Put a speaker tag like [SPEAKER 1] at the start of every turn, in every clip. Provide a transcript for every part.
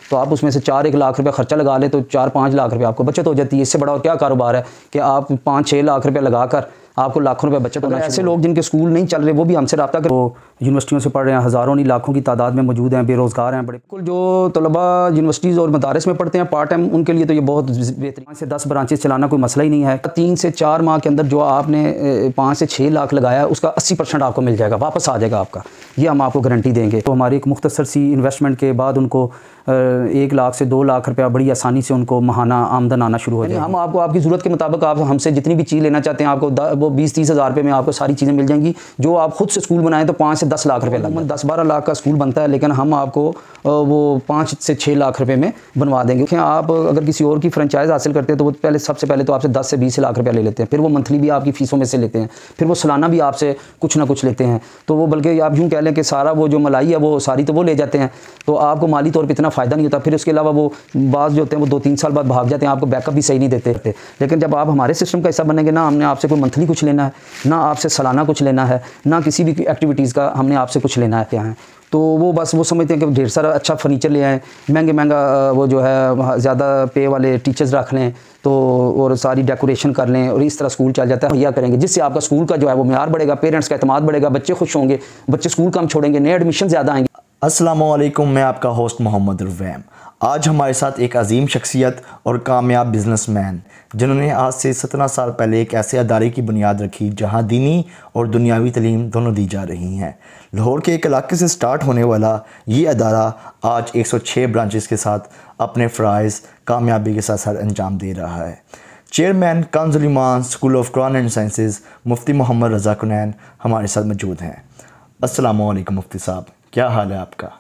[SPEAKER 1] तो आप उसमें से 4-1 लाख रुपया खर्चा लगा लें तो 4-5 लाख रुपया आपको बचत हो जाती है। इससे बड़ा और क्या कारोबार है कि आप 5-6 लाख रुपया लगाकर आपको लाखों रुपए बचत होना। ऐसे लोग जिनके स्कूल नहीं चल रहे वो भी हमसे रब्ता करें। वो यूनिवर्सिटियों से पढ़ रहे हैं, हज़ारों नहीं लाखों की तादाद में मौजूद हैं, बेरोज़गार हैं बड़े। बिल्कुल जो तलबा यूनिवर्सिटीज़ और मदारस में पढ़ते हैं पार्ट टाइम, उनके लिए तो ये बहुत बेहतरीन। 5 से 10 ब्रांचेस चलाना कोई मसला ही नहीं है। 3 से 4 माह के अंदर जो आपने 5 से 6 लाख लगाया है उसका 80% आपको मिल जाएगा, वापस आ जाएगा आपका, ये हम आपको गारंटी देंगे। तो हमारी एक मुख्तसर सी इन्वेस्टमेंट के बाद उनको 1 लाख से 2 लाख रुपया बड़ी आसानी से उनको माहाना आमदन आना शुरू हो जाएगी। हम आपको आपकी ज़रूरत के मुताबिक आप हमसे जितनी भी चीज़ लेना चाहते हैं आपको वो 20-30 हज़ार रुपये में आपको सारी चीज़ें मिल जाएंगी। जो आप खुद से स्कूल बनाएं तो 5 से 10 लाख रुपये लगभग 10-12 लाख का स्कूल बनता है, लेकिन हम आपको वो 5 से 6 लाख रुपये में बनवा देंगे। आप अगर किसी और की फ्रेंचाइज हासिल करते हैं तो वो सबसे पहले तो आपसे 10 से 20 लाख रुपया ले लेते हैं, फिर वो मंथली भी आपकी फ़ीसों में से लेते हैं, फिर वो सालाना भी आपसे कुछ ना कुछ लेते हैं। तो वो बल्कि आप यूँ कह लें कि सारा वो जो मलाई है वो सारी तो वो ले जाते हैं, तो आपको माली तौर पर इतना फ़ायदा नहीं होता। फिर उसके अलावा वो बाज़ जो होते हैं वो 2-3 साल बाद भाग जाते हैं, आपको बैकअप भी सही नहीं देते। लेकिन जब आप हमारे सिस्टम का हिस्सा बनेंगे ना, हमने आपसे कोई मंथली कुछ लेना है, ना आपसे सालाना कुछ लेना है, ना किसी भी एक्टिविटीज़ का हमने आपसे कुछ लेना है। क्या है तो वो बस वो समझते हैं कि ढेर सारा अच्छा फर्नीचर ले आएँ, महंगा वो जो है ज़्यादा पे वाले टीचर्स रख लें तो और सारी डेकोरेशन कर लें और इस तरह स्कूल चल जाता है। मुहैया करेंगे जिससे आपका स्कूल का जो है वो मेयार बढ़ेगा, पेरेंट्स का एतमाद बढ़ेगा, बच्चे खुश होंगे, बच्चे स्कूल कम छोड़ेंगे, नए एडमिशन ज़्यादा आएंगे।
[SPEAKER 2] अस्सलामु अलैकुम, मैं आपका होस्ट मोहम्मद रुवैम। आज हमारे साथ एक अजीम शख्सियत और कामयाब बिजनेसमैन जिन्होंने आज से 17 साल पहले एक ऐसे अदारे की बुनियाद रखी जहां दीनी और दुनियावी तालीम दोनों दी जा रही हैं। लाहौर के एक इलाके से स्टार्ट होने वाला ये अदारा आज 106 ब्रांचेस के साथ अपने फ़राइज़ कामयाबी के साथ सर अंजाम दे रहा है। Chairman Kanzul Iman school of Quran and sciences Mufti Mohammad Raza Kunain हमारे साथ मौजूद हैं। अस्सलामु अलैकुम मुफ्ती साहब, क्या हाल है आपका?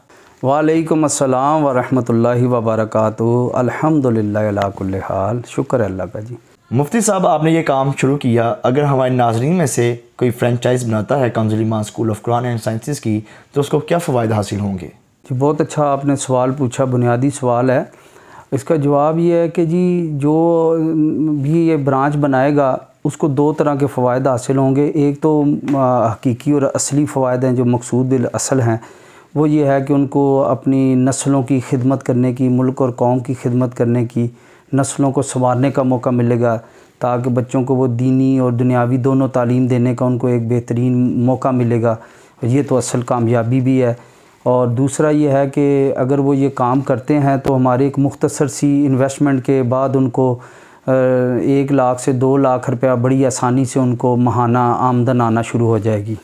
[SPEAKER 1] वालेकुम अस्सलाम व रहमतुल्लाहि व बरकातुहू। अल्हम्दुलिल्लाह अला कुल्ली हाल, शुक्र है अल्लाह का। जी
[SPEAKER 2] मुफ्ती साहब, आपने ये काम शुरू किया, अगर हमारे नाज़रीन में से कोई फ्रेंचाइज़ बनाता है Kanzul Iman school of Quran and sciences की तो उसको क्या फ़वाइद हासिल होंगे?
[SPEAKER 1] जी बहुत अच्छा आपने सवाल पूछा, बुनियादी सवाल है। इसका जवाब ये है कि जी जो भी ये ब्रांच बनाएगा उसको 2 तरह के फ़वाइद हासिल होंगे। एक तो हकीकी और असली फ़वाइद हैं जो मकसूद बिल असल हैं, वो ये है कि उनको अपनी नस्लों की खिदमत करने की, मुल्क और कौम की खिदमत करने की, नस्लों को संवारने का मौका मिलेगा ताकि बच्चों को वो दीनी और दुनियावी दोनों तालीम देने का उनको एक बेहतरीन मौका मिलेगा। ये तो असल कामयाबी भी है। और दूसरा ये है कि अगर वो ये काम करते हैं तो हमारे एक मुख्तसर सी इन्वेस्टमेंट के बाद उनको 1 लाख से 2 लाख रुपया बड़ी आसानी से उनको माहाना आमदन आना शुरू हो जाएगी।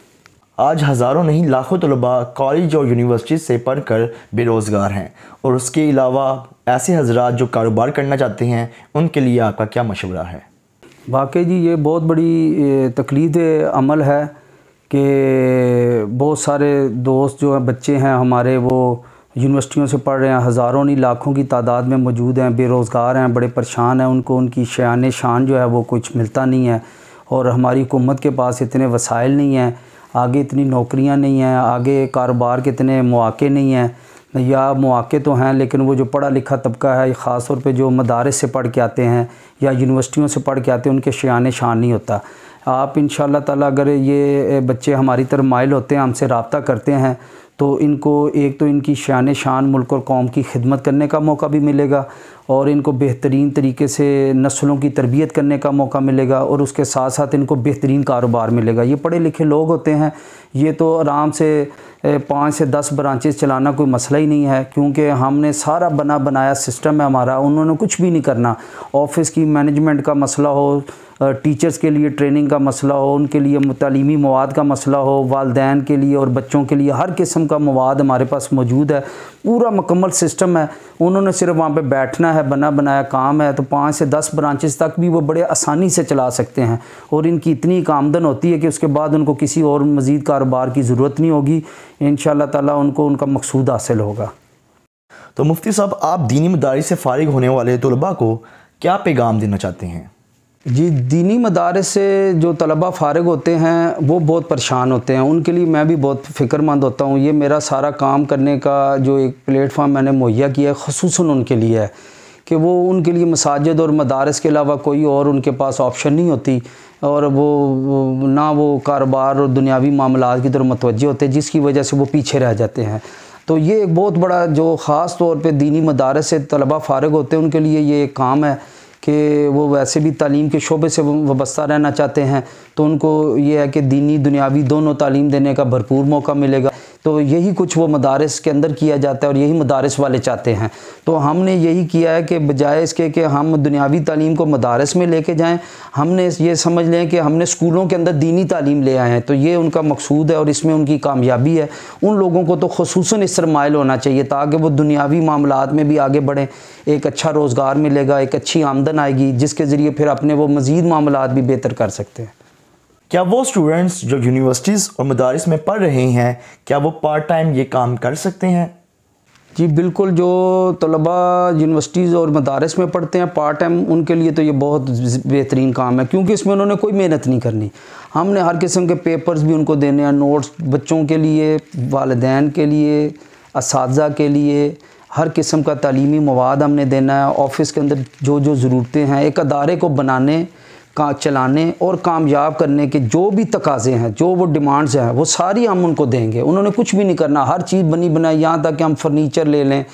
[SPEAKER 2] आज हज़ारों नहीं लाखों तलबा कॉलेज और यूनिवर्सिटी से पढ़कर बेरोज़गार हैं, और उसके अलावा ऐसे हज़रात जो कारोबार करना चाहते हैं उनके लिए आपका क्या मशवरा है?
[SPEAKER 1] वाकई जी ये बहुत बड़ी तकलीद अमल है कि बहुत सारे दोस्त जो हैं, बच्चे हैं हमारे, वो यूनिवर्सिटियों से पढ़ रहे हैं, हज़ारों नहीं लाखों की तादाद में मौजूद हैं, बेरोज़गार हैं, बड़े परेशान हैं, उनको उनकी शान शान जो है वो कुछ मिलता नहीं है। और हमारी हुकूमत के पास इतने वसाइल नहीं हैं, आगे इतनी नौकरियां नहीं हैं, आगे कारोबार के इतने मौक़े नहीं हैं, या मौक़े तो हैं लेकिन वो जो पढ़ा लिखा तबका है, ख़ास तौर पे जो मदारस से पढ़ के आते हैं या यूनिवर्सिटियों से पढ़ के आते हैं, उनके शान शान नहीं होता। आप इंशाअल्लाह ताला अगर ये बच्चे हमारी तरफ माइल होते हैं, हमसे रब्ता करते हैं, तो इनको एक तो इनकी शान शान मुल्क और कौम की खिदमत करने का मौका भी मिलेगा और इनको बेहतरीन तरीके से नस्लों की तरबियत करने का मौका मिलेगा और उसके साथ साथ इनको बेहतरीन कारोबार मिलेगा। ये पढ़े लिखे लोग होते हैं, ये तो आराम से 5 से 10 ब्रांचेस चलाना कोई मसला ही नहीं है, क्योंकि हमने सारा बना बनाया सिस्टम है हमारा, उन्होंने कुछ भी नहीं करना। ऑफ़िस की मैनेजमेंट का मसला हो, टीचर्स के लिए ट्रेनिंग का मसला हो, उनके लिए तालीमी मवाद का मसला हो, वालिदैन के लिए और बच्चों के लिए हर किस्म का मवाद हमारे पास मौजूद है, पूरा मुकम्मल सिस्टम है। उन्होंने सिर्फ वहाँ पे बैठना है, बना बनाया काम है। तो 5 से 10 ब्रांचेस तक भी वो बड़े आसानी से चला सकते हैं और इनकी इतनी आमदन होती है कि उसके बाद उनको किसी और मज़ीद कारोबार की ज़रूरत नहीं होगी। इंशाअल्लाह ताला उनको उनका मकसूद हासिल होगा।
[SPEAKER 2] तो मुफ्ती साहब, आप दीनी मदारिस से फ़ारिग होने वाले तलबा को क्या पैगाम देना चाहते हैं?
[SPEAKER 1] जी दीनी मदारिस से जो तलबा फ़ारिग होते हैं वो बहुत परेशान होते हैं, उनके लिए मैं भी बहुत फ़िक्रमंद होता हूँ। ये मेरा सारा काम करने का जो एक प्लेटफॉर्म मैंने मुहैया किया है ख़ुसूसन उनके लिए है कि वो उनके लिए मसाजिद और मदारिस के अलावा कोई और उनके पास ऑप्शन नहीं होती और वो कारोबार और दुनियावी मामलात की तरफ मुतवज्जे होते हैं, जिसकी वजह से वो पीछे रह जाते हैं। तो ये एक बहुत बड़ा जो ख़ास तौर पे दीनी मदारस से तलबा फ़ारिग होते हैं उनके लिए ये एक काम है कि वो वैसे भी तालीम के शोबे से वाबस्ता रहना चाहते हैं, तो उनको ये है कि दीनी दुनियावी दोनों तालीम देने का भरपूर मौका मिलेगा। तो यही कुछ वो मदारस के अंदर किया जाता है और यही मदारस वाले चाहते हैं। तो हमने यही किया है कि बजाय इसके कि हम दुनियावी तालीम को मदारस में लेके जाएं, हमने ये समझ लें कि हमने स्कूलों के अंदर दीनी तालीम ले आए हैं। तो ये उनका मकसूद है और इसमें उनकी कामयाबी है। उन लोगों को तो खुसूसन इस तरह माइल होना चाहिए ताकि वो दुनियावी मामलात में भी आगे बढ़ें, एक अच्छा रोज़गार मिलेगा, एक अच्छी आमदन आएगी जिसके ज़रिए फिर अपने वो मज़ीद मामलात भी बेहतर कर सकते हैं।
[SPEAKER 2] क्या वो स्टूडेंट्स जो यूनिवर्सिटीज़ और मदारिस में पढ़ रहे हैं, क्या वो पार्ट टाइम ये काम कर सकते हैं?
[SPEAKER 1] जी बिल्कुल, जो तलबा यूनिवर्सिटीज़ और मदारस में पढ़ते हैं पार्ट टाइम, उनके लिए तो ये बहुत बेहतरीन काम है क्योंकि इसमें उन्होंने कोई मेहनत नहीं करनी। हमने हर किस्म के पेपर्स भी उनको देने हैं, नोट्स बच्चों के लिए, वालिदैन के लिए, असातिज़ा के लिए, हर किस्म का तालीमी मवाद हमने देना है। ऑफ़िस के अंदर जो जो ज़रूरतें हैं एक अदारे को बनाने का चलाने और कामयाब करने के जो भी तकाज़े हैं, जो वो डिमांड्स हैं, वो सारी हम उनको देंगे। उन्होंने कुछ भी नहीं करना, हर चीज़ बनी बनाई, यहाँ तक कि हम फर्नीचर ले लें,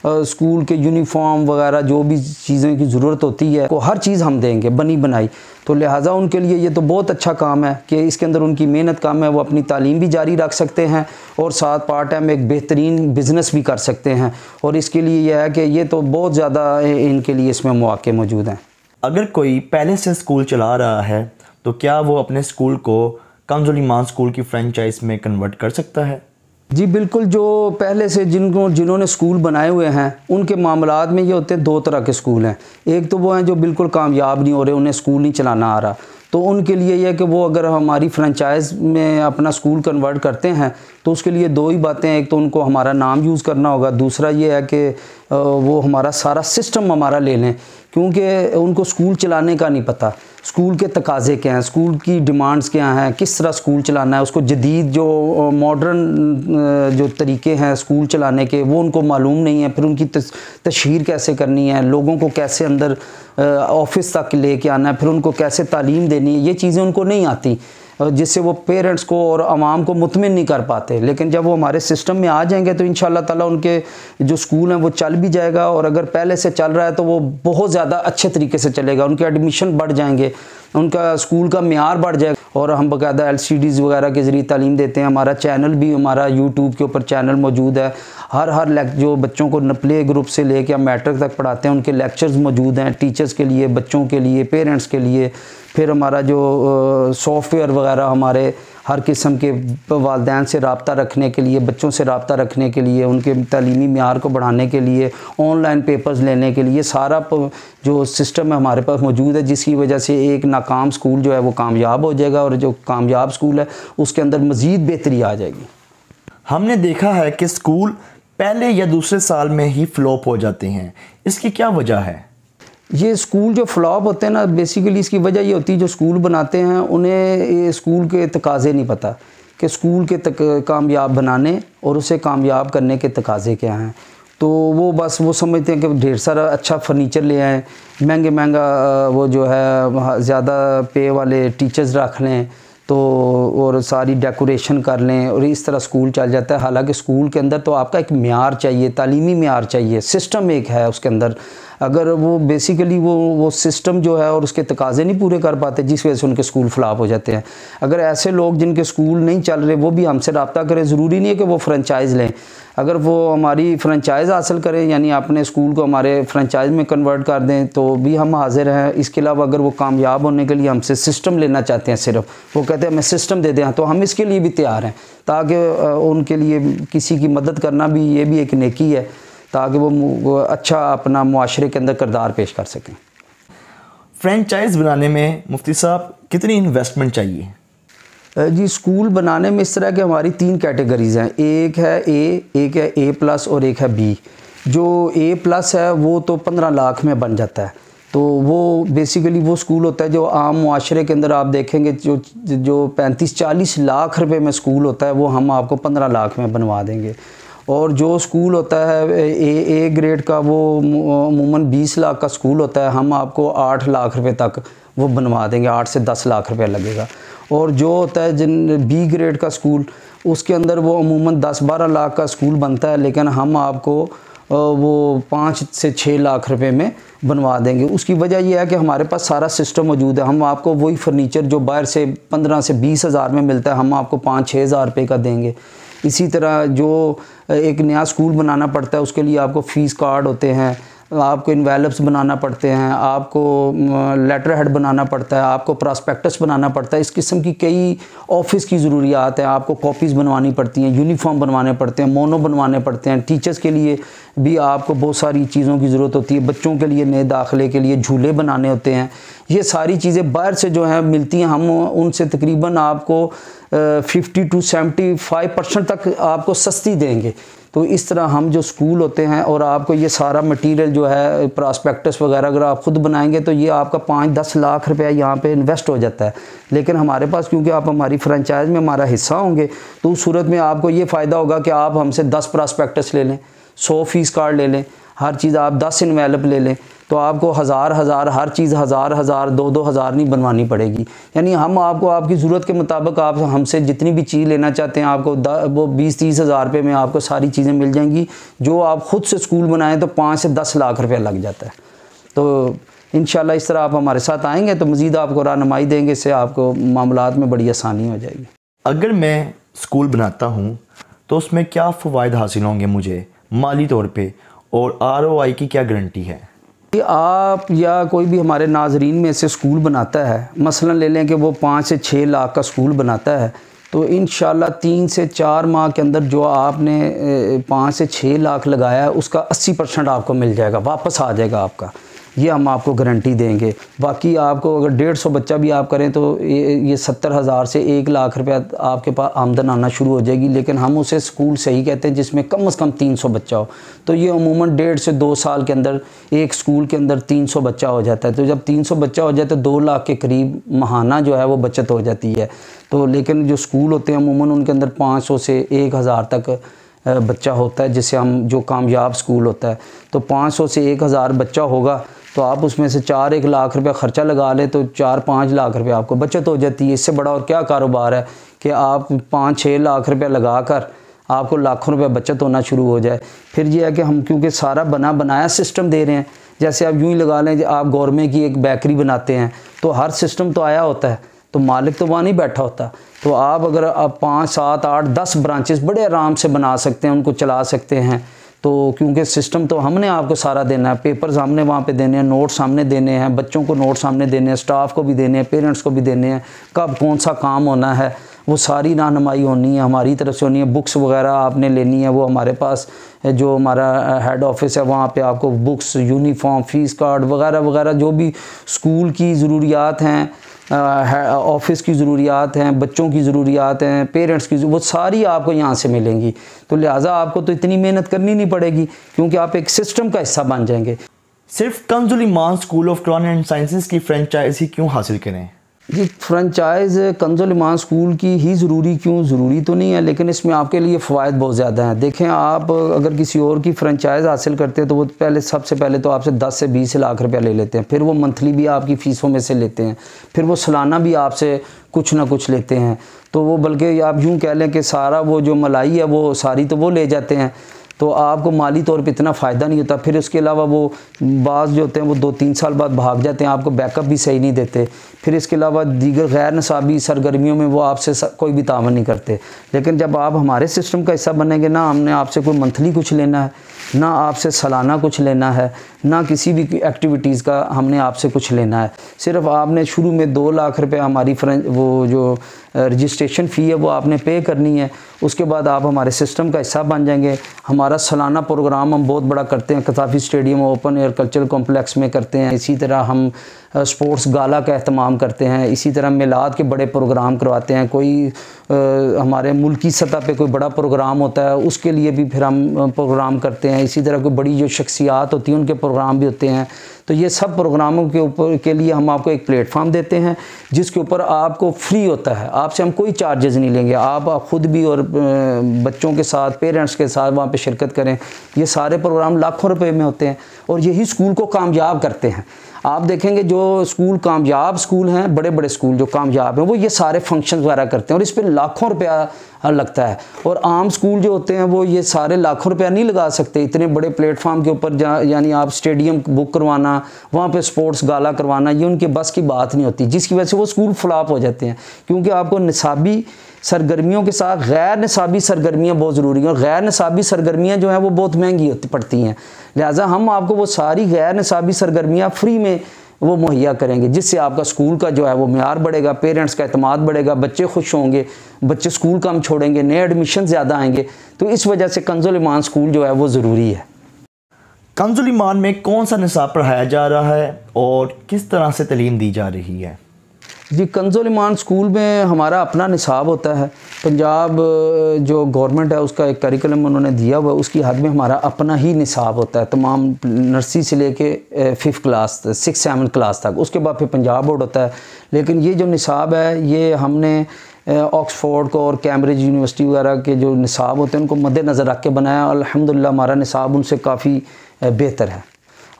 [SPEAKER 1] स्कूल के यूनिफॉर्म वगैरह जो भी चीज़ें की ज़रूरत होती है वो हर चीज़ हम देंगे बनी बनाई। तो लिहाजा उनके लिए ये तो बहुत अच्छा काम है कि इसके अंदर उनकी मेहनत कम है, वो अपनी तालीम भी जारी रख सकते हैं और साथ पार्ट टाइम एक बेहतरीन बिज़नेस भी कर सकते हैं। और इसके लिए यह है कि ये तो बहुत ज़्यादा इनके लिए इसमें मौके मौजूद हैं।
[SPEAKER 2] अगर कोई पहले से स्कूल चला रहा है तो क्या वो अपने स्कूल को कंजुल ईमान स्कूल की फ्रेंचाइज में कन्वर्ट कर सकता है?
[SPEAKER 1] जी बिल्कुल, जो पहले से जिन्होंने स्कूल बनाए हुए हैं उनके मामलात में ये होते हैं, दो तरह के स्कूल हैं। एक तो वो हैं जो बिल्कुल कामयाब नहीं हो रहे, उन्हें स्कूल नहीं चलाना आ रहा, तो उनके लिए यह है कि वो अगर हमारी फ्रेंचाइज़ में अपना स्कूल कन्वर्ट करते हैं तो उसके लिए दो ही बातें हैं। एक तो उनको हमारा नाम यूज़ करना होगा, दूसरा ये है कि वो हमारा सारा सिस्टम हमारा ले लें क्योंकि उनको स्कूल चलाने का नहीं पता, स्कूल के तकाज़े क्या हैं, स्कूल की डिमांड्स क्या हैं, किस तरह स्कूल चलाना है, उसको जदीद जो मॉडर्न जो तरीके हैं स्कूल चलाने के वो उनको मालूम नहीं है। फिर उनकी तशहीर कैसे करनी है, लोगों को कैसे अंदर ऑफिस तक लेके आना है, फिर उनको कैसे तालीम देनी है, ये चीज़ें उनको नहीं आती, जिससे वो पेरेंट्स को और आवाम को मुतमिन नहीं कर पाते। लेकिन जब वो हमारे सिस्टम में आ जाएंगे तो इंशाअल्लाह ताला उनके जो स्कूल हैं वो चल भी जाएगा और अगर पहले से चल रहा है तो वो बहुत ज़्यादा अच्छे तरीके से चलेगा, उनके एडमिशन बढ़ जाएंगे, उनका स्कूल का मेयार बढ़ जाएगा। और हम बाकायदा LCDs वगैरह के ज़रिए तालीम देते हैं। हमारा चैनल भी, हमारा YouTube के ऊपर चैनल मौजूद है। हर जो बच्चों को प्ले ग्रुप से लेकर मैट्रिक तक पढ़ाते हैं उनके लेक्चर्स मौजूद हैं, टीचर्स के लिए, बच्चों के लिए, पेरेंट्स के लिए। फिर हमारा जो सॉफ्टवेयर वगैरह हमारे हर किस्म के वालिदैन से रब्ता रखने के लिए, बच्चों से रब्ता रखने के लिए, उनके तालीमी मेयार को बढ़ाने के लिए, ऑनलाइन पेपर्स लेने के लिए सारा जो सिस्टम है हमारे पास मौजूद है, जिसकी वजह से एक नाकाम स्कूल जो है वो कामयाब हो जाएगा और जो कामयाब स्कूल है उसके अंदर मज़ीद बेहतरी आ जाएगी।
[SPEAKER 2] हमने देखा है कि स्कूल पहले या दूसरे साल में ही फ्लॉप हो जाते हैं, इसकी क्या वजह है?
[SPEAKER 1] ये स्कूल जो फ्लॉप होते हैं ना, बेसिकली इसकी वजह ये होती है जो स्कूल बनाते हैं उन्हें ये स्कूल के तकाज़े नहीं पता कि स्कूल के कामयाब बनाने और उसे कामयाब करने के तकाज़े क्या हैं। तो वो बस वो समझते हैं कि ढेर सारा अच्छा फर्नीचर ले आएँ, महंगा वो जो है ज़्यादा पे वाले टीचर्स रख लें तो और सारी डेकोरेशन कर लें और इस तरह स्कूल चल जाता है। हालांकि स्कूल के अंदर तो आपका एक मेयार चाहिए, तालीमी मेयार चाहिए, सिस्टम एक है उसके अंदर। अगर वो बेसिकली वो सिस्टम जो है और उसके तकाज़े नहीं पूरे कर पाते, जिस वजह से उनके स्कूल फ्लॉप हो जाते हैं। अगर ऐसे लोग जिनके स्कूल नहीं चल रहे वो भी हमसे रब्ता करें, ज़रूरी नहीं है कि वो फ्रेंचाइज़ लें। अगर वो हमारी फ्रेंचाइज़ हासिल करें यानी अपने स्कूल को हमारे फ्रेंचाइज़ में कन्वर्ट कर दें तो भी हम हाजिर हैं। इसके अलावा अगर वो कामयाब होने के लिए हमसे सिस्टम लेना चाहते हैं, सिर्फ वो कहते हैं हमें सिस्टम दे दें, तो हम इसके लिए भी तैयार हैं ताकि उनके लिए किसी की मदद करना भी ये भी एक नेकी है ताकि वो अच्छा अपना मुआशरे के अंदर किरदार पेश कर सकें।
[SPEAKER 2] फ्रेंचाइज़ बनाने में मुफ्ती साहब कितनी इन्वेस्टमेंट चाहिए?
[SPEAKER 1] जी स्कूल बनाने में इस तरह के हमारी 3 कैटेगरीज़ हैं, एक है A, एक है A+ और एक है B। जो A+ है वो तो 15 लाख में बन जाता है। तो वो बेसिकली वो स्कूल होता है जो आम मुआशरे के अंदर आप देखेंगे जो 35-40 लाख रुपए में स्कूल होता है वो हम आपको 15 लाख में बनवा देंगे। और जो स्कूल होता है ए ग्रेड का वो अमूमन 20 लाख का स्कूल होता है, हम आपको 8 लाख रुपए तक वो बनवा देंगे, 8 से 10 लाख रुपए लगेगा। और जो होता है जिन B ग्रेड का स्कूल उसके अंदर वो अमूमन 10-12 लाख का स्कूल बनता है, लेकिन हम आपको वो 5 से 6 लाख रुपए में बनवा देंगे। उसकी वजह यह है कि हमारे पास सारा सिस्टम मौजूद है। हम आपको वही फर्नीचर जो बाहर से 15 से 20 हज़ार में मिलता है, हम आपको 5-6 हज़ार रुपये का देंगे। इसी तरह जो एक नया स्कूल बनाना पड़ता है, उसके लिए आपको फ़ीस कार्ड होते हैं, आपको इन्वेलप्स बनाना पड़ते हैं, आपको लेटर हेड बनाना पड़ता है, आपको प्रॉस्पेक्टस बनाना पड़ता है। इस किस्म की कई ऑफिस की ज़रूरियात हैं। आपको कॉपीज़ बनवानी पड़ती हैं, यूनिफॉर्म बनवाने पड़ते हैं, मोनो बनवाने पड़ते हैं। टीचर्स के लिए भी आपको बहुत सारी चीज़ों की ज़रूरत होती है। बच्चों के लिए नए दाखिले के लिए झूले बनाने होते हैं। ये सारी चीज़ें बाहर से जो हैं मिलती हैं, हम उनसे तकरीबन आपको 50 to 75% तक आपको सस्ती देंगे। तो इस तरह हम जो स्कूल होते हैं, और आपको ये सारा मटेरियल जो है प्रॉस्पेक्टस वगैरह अगर आप ख़ुद बनाएंगे तो ये आपका 5-10 लाख रुपया यहाँ पे इन्वेस्ट हो जाता है। लेकिन हमारे पास, क्योंकि आप हमारी फ्रेंचाइज में हमारा हिस्सा होंगे, तो उस सूरत में आपको ये फ़ायदा होगा कि आप हमसे 10 प्रॉस्पेक्टस ले लें, 100 फ़ीस कार्ड ले लें, हर चीज़ आप 10 इन्वेलप ले लें, तो आपको हज़ार हर चीज़ हज़ार 2-2 हज़ार नहीं बनवानी पड़ेगी। यानी हम आपको आपकी ज़रूरत के मुताबिक आप हमसे जितनी भी चीज़ लेना चाहते हैं, आपको वो 20-30 हज़ार रुपये में आपको सारी चीज़ें मिल जाएंगी। जो आप ख़ुद से स्कूल बनाएं तो 5 से 10 लाख रुपया लग जाता है। तो इंशाल्लाह इस तरह आप हमारे साथ आएँगे तो मज़ीद आपको रहनुमाई देंगे, इससे आपको मामलात में बड़ी आसानी हो जाएगी।
[SPEAKER 2] अगर मैं स्कूल बनाता हूँ तो उसमें क्या फ़वाइद हासिल होंगे मुझे माली तौर पे, और ROI की क्या गारंटी है?
[SPEAKER 1] आप या कोई भी हमारे नाजरीन में से स्कूल बनाता है, मसलन ले लें कि वो 5 से 6 लाख का स्कूल बनाता है, तो इंशाल्लाह 3 से 4 माह के अंदर जो आपने 5 से 6 लाख लगाया है उसका 80% आपको मिल जाएगा, वापस आ जाएगा आपका। ये हम आपको गारंटी देंगे। बाकी आपको अगर 150 बच्चा भी आप करें तो ये 70,000 से 1 लाख रुपया आपके पास आमदन आना शुरू हो जाएगी। लेकिन हम उसे स्कूल सही कहते हैं जिसमें कम से कम 300 बच्चा हो। तो ये अमूमन 1.5 से 2 साल के अंदर एक स्कूल के अंदर 300 बच्चा हो जाता है। तो जब 300 बच्चा हो जाए तो 2 लाख के करीब माहाना जो है वो बचत हो जाती है। तो लेकिन जो स्कूल होते हैं अमूमन उनके अंदर 500 से 1000 तक बच्चा होता है, जिससे हम जो कामयाब स्कूल होता है। तो 500 से 1000 बच्चा होगा तो आप उसमें से 4-1 लाख रुपया ख़र्चा लगा लें तो 4-5 लाख रुपया आपको बचत हो जाती है। इससे बड़ा और क्या कारोबार है कि आप 5-6 लाख रुपया लगा कर आपको लाखों रुपये बचत होना शुरू हो जाए। फिर ये है कि हम क्योंकि सारा बनाया सिस्टम दे रहे हैं, जैसे आप यूँ ही लगा लें आप गवर्नमेंट की एक बेकरी बनाते हैं तो हर सिस्टम तो आया होता है, तो मालिक तो वहाँ नहीं बैठा होता। तो आप अगर आप 5, 7, 8, 10 ब्रांचेस बड़े आराम से बना सकते हैं, उनको चला सकते हैं। तो क्योंकि सिस्टम तो हमने आपको सारा देना है, पेपर्स हमने वहाँ पे देने हैं, नोट्स हमने देने हैं, बच्चों को नोट्स हमने देने हैं, स्टाफ को भी देने हैं, पेरेंट्स को भी देने हैं, कब कौन सा काम होना है वो सारी रहनुमाई होनी है, हमारी तरफ से होनी है। बुक्स वगैरह आपने लेनी है, वो हमारे पास जो हमारा हेड ऑफिस है वहाँ पे आपको बुक्स, यूनिफॉर्म, फ़ीस कार्ड वगैरह वगैरह जो भी स्कूल की ज़रूरियात हैं, ऑफिस की ज़रूरियात हैं, बच्चों की ज़रूरियात हैं, पेरेंट्स की, वो सारी आपको यहाँ से मिलेंगी। तो लिहाजा आपको तो इतनी मेहनत करनी नहीं पड़ेगी क्योंकि आप एक सिस्टम का हिस्सा बन जाएंगे।
[SPEAKER 2] सिर्फ Kanzul Iman school of Quran and sciences की फ्रेंचाइजी क्यों हासिल करें?
[SPEAKER 1] ये फ्रेंचाइज़ कंजुल ईमान स्कूल की ही ज़रूरी क्यों? ज़रूरी तो नहीं है, लेकिन इसमें आपके लिए फ़वाइद बहुत ज़्यादा हैं। देखें, आप अगर किसी और की फ्रेंचाइज़ हासिल करते हैं तो वो सबसे पहले तो आपसे 10 से 20 लाख रुपया ले लेते हैं, फिर वो मंथली भी आपकी फ़ीसों में से लेते हैं, फिर वो सालाना भी आपसे कुछ ना कुछ लेते हैं। तो वो बल्कि आप यूँ कह लें कि सारा वो जो मलाई है वो सारी तो वो ले जाते हैं, तो आपको माली तौर पे इतना फ़ायदा नहीं होता। फिर उसके अलावा वो बाज़ जो होते हैं वो 2-3 साल बाद भाग जाते हैं, आपको बैकअप भी सही नहीं देते। फिर इसके अलावा दीगर गैर नसाबी सरगर्मियों में वो आपसे कोई भी तावन नहीं करते। लेकिन जब आप हमारे सिस्टम का हिस्सा बनेंगे ना, हमने आपसे कोई मंथली कुछ लेना है, ना आपसे सालाना कुछ लेना है, ना किसी भी एक्टिविटीज़ का हमने आपसे कुछ लेना है। सिर्फ आपने शुरू में 2 लाख रुपये हमारी वो जो रजिस्ट्रेशन फ़ी है वो आपने पे करनी है। उसके बाद आप हमारे सिस्टम का हिस्सा बन जाएंगे। हमारा सालाना प्रोग्राम हम बहुत बड़ा करते हैं, कसाफी stadium open air cultural complex में करते हैं। इसी तरह हम स्पोर्ट्स गाला का एहतमाम करते हैं। इसी तरह मिलाद के बड़े प्रोग्राम करवाते हैं। कोई हमारे मुल्की सतह पे कोई बड़ा प्रोग्राम होता है उसके लिए भी फिर हम प्रोग्राम करते हैं। इसी तरह कोई बड़ी जो शख्सियात होती हैं उनके प्रोग्राम भी होते हैं। तो ये सब प्रोग्रामों के ऊपर के लिए हम आपको एक प्लेटफॉर्म देते हैं जिसके ऊपर आपको फ्री होता है, आपसे हम कोई चार्जेस नहीं लेंगे। आप ख़ुद भी और बच्चों के साथ, पेरेंट्स के साथ वहाँ पे शिरकत करें। ये सारे प्रोग्राम लाखों रुपए में होते हैं और यही स्कूल को कामयाब करते हैं। आप देखेंगे जो स्कूल कामयाब स्कूल हैं, बड़े बड़े स्कूल जो कामयाब हैं, वो ये सारे फंक्शन वगैरह करते हैं और इस पर लाखों रुपया लगता है। और आम स्कूल जो होते हैं वो ये सारे लाखों रुपया नहीं लगा सकते इतने बड़े प्लेटफार्म के ऊपर, यानी आप स्टेडियम बुक करवाना, वहाँ पे स्पोर्ट्स गाला करवाना, ये उनके बस की बात नहीं होती, जिसकी वजह से वो स्कूल फ्लॉप हो जाते हैं। क्योंकि आपको निसाबी सरगर्मियों के साथ गैर निसाबी सरगर्मियाँ बहुत ज़रूरी हैं, और गैर निसाबी सरगर्मियाँ जो हैं वो बहुत महंगी पड़ती हैं। लिहाजा हम आपको वो सारी गैर निसाबी सरगर्मियाँ फ्री में वो मुहैया करेंगे, जिससे आपका स्कूल का जो है वो मेयार बढ़ेगा, पेरेंट्स का एतमाद बढ़ेगा, बच्चे खुश होंगे, बच्चे स्कूल कम छोड़ेंगे, नए एडमिशन ज़्यादा आएंगे। तो इस वजह से कंजुल ईमान स्कूल जो है वो ज़रूरी है।
[SPEAKER 2] कंजुल ईमान में कौन सा निसाब पढ़ाया जा रहा है और किस तरह से तालीम दी जा रही है?
[SPEAKER 1] जी, कंजुल ईमान स्कूल में हमारा अपना निसाब होता है। पंजाब जो गवर्नमेंट है उसका एक करिकुलम उन्होंने दिया हुआ है, उसकी हद में हमारा अपना ही निसाब होता है तमाम नर्सरी से लेके 5th क्लास 6-7 क्लास तक। उसके बाद फिर पंजाब बोर्ड होता है। लेकिन ये जो निसाब है ये हमने ऑक्सफोर्ड को और कैम्ब्रिज यूनिवर्सिटी वगैरह के जो निसाब होते हैं उनको मद्देनज़र रख के बनाया। अल्हम्दुलिल्लाह हमारा निसाब उनसे काफ़ी बेहतर है।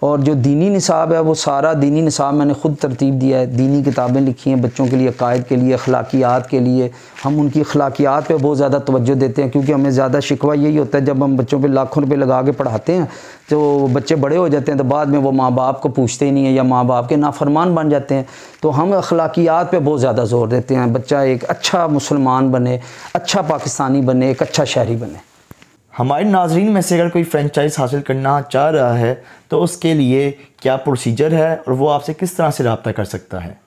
[SPEAKER 1] और जो दीनी निसाब है वो सारा दीनी निसाब मैंने ख़ुद तरतीब दिया है। दीनी किताबें लिखी हैं बच्चों के लिए, अकायद के लिए, अखलाकियात के लिए। हम उनकी अखलाकियात पे बहुत ज़्यादा तवज्जो देते हैं, क्योंकि हमें ज़्यादा शिकवा यही होता है जब हम बच्चों पे लाखों रुपए लगा के पढ़ाते हैं तो बच्चे बड़े हो जाते हैं तो बाद में वो माँ बाप को पूछते ही नहीं है या माँ बाप के नाफरमान बन जाते हैं। तो हम अखलाकियात पे बहुत ज़्यादा ज़ोर देते हैं, बच्चा एक अच्छा मुसलमान बने, अच्छा पाकिस्तानी बने, एक अच्छा शहरी बने।
[SPEAKER 2] हमारे नाजरीन में से अगर कोई फ्रेंचाइज हासिल करना चाह रहा है तो उसके लिए क्या प्रोसीजर है और वो आपसे किस तरह से रब्ता कर सकता है?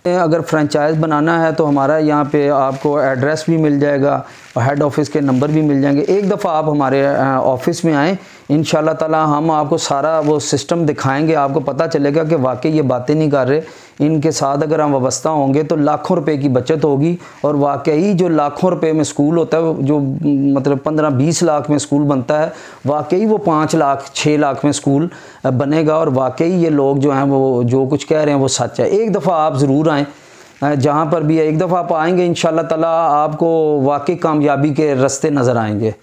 [SPEAKER 1] अगर फ्रेंचाइज़ बनाना है तो हमारा यहाँ पे आपको एड्रेस भी मिल जाएगा और हेड ऑफ़िस के नंबर भी मिल जाएंगे। एक दफ़ा आप हमारे ऑफ़िस में आएँ, इंशाल्लाह ताला हम आपको सारा वो सिस्टम दिखाएंगे। आपको पता चलेगा कि वाकई ये बातें नहीं कर रहे, इनके साथ अगर हम वाबस्ता होंगे तो लाखों रुपए की बचत होगी। और वाकई जो लाखों रुपए में स्कूल होता है, जो मतलब 15-20 लाख में स्कूल बनता है, वाकई वो 5 लाख 6 लाख में स्कूल बनेगा। और वाकई ये लोग जो हैं वो जो कुछ कह रहे हैं वो सच है। एक दफ़ा आप ज़रूर आएँ, जहाँ पर भी है, एक दफ़ा आप आएंगे इंशाल्लाह ताला आपको वाकई कामयाबी के रास्ते नज़र आएंगे।